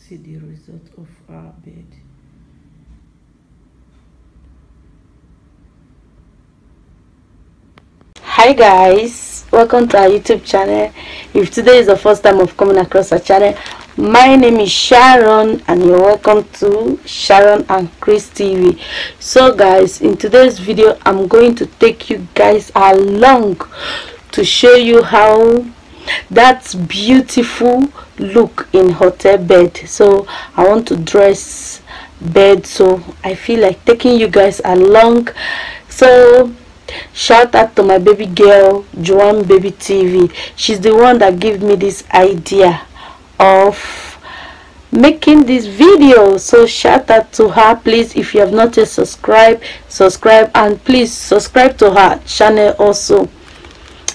see the result of our bed. Hi guys, welcome to our YouTube channel. If today is the first time of coming across our channel, my name is Sharon and you're welcome to Sharon and Chris TV. So guys, in today's video I'm going to take you guys along to show you how that's beautiful look in hotel bed. So I want to dress bed, so I feel like taking you guys along. So shout out to my baby girl Joanne Baby TV. She's the one that gave me this idea of making this video, so shout out to her. Please, if you have not yet subscribed, subscribe, and please subscribe to her channel also.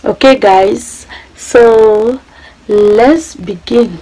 Okay guys, so let's begin.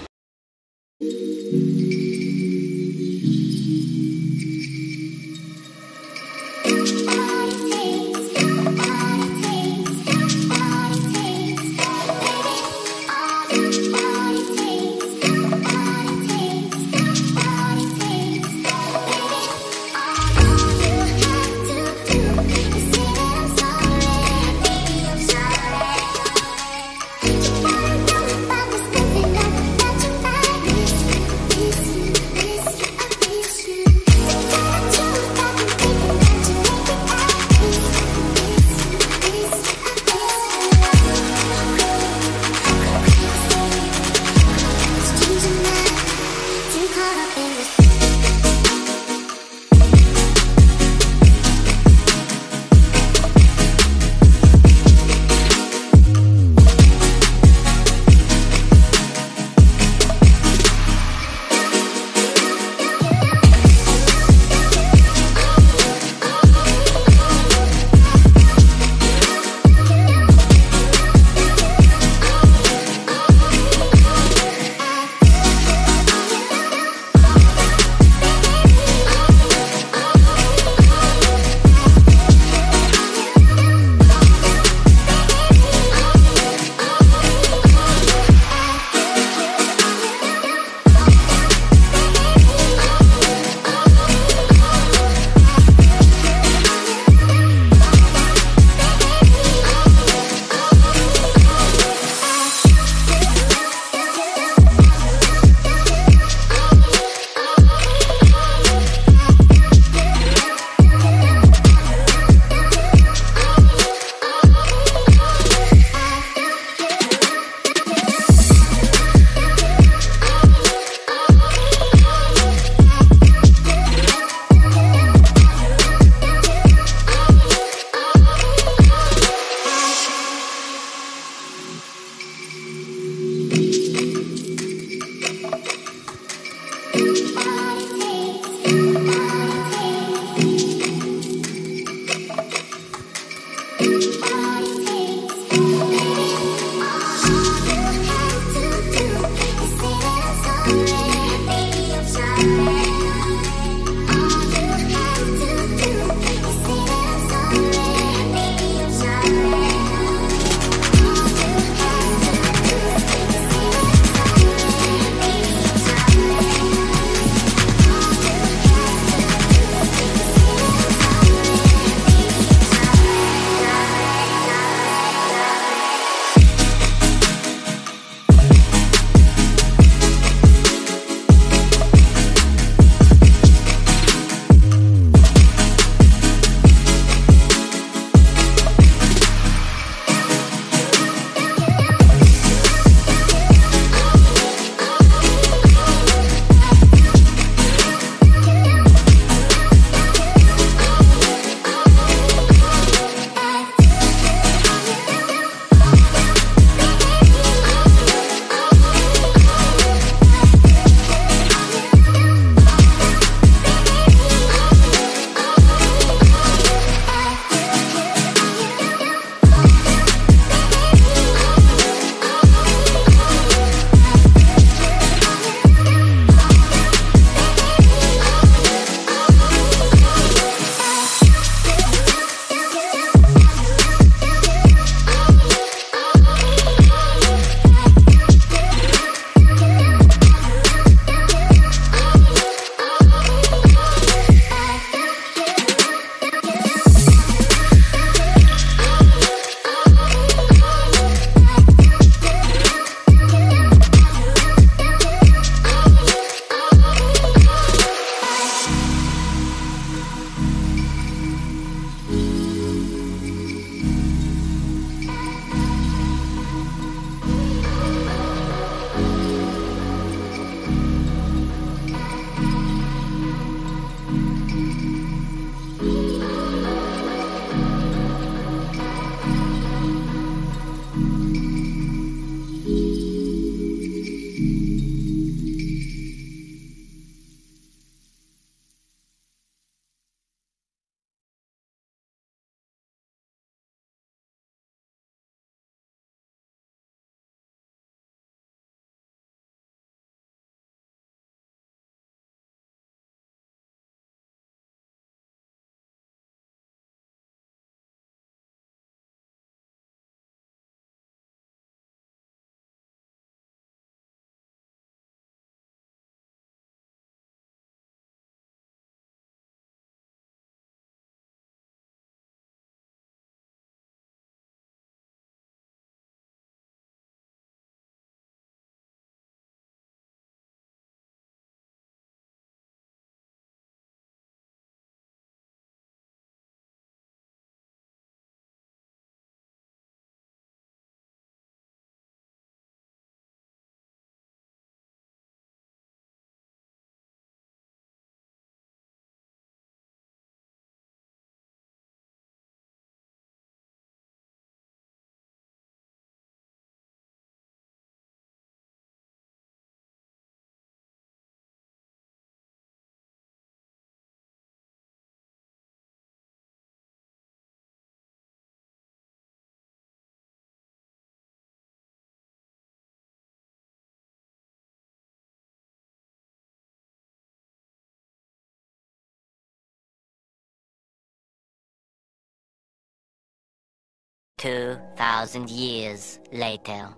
2,000 years later.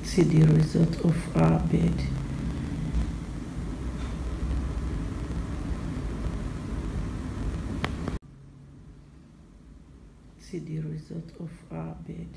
See the result of our bed. See the result of our bed.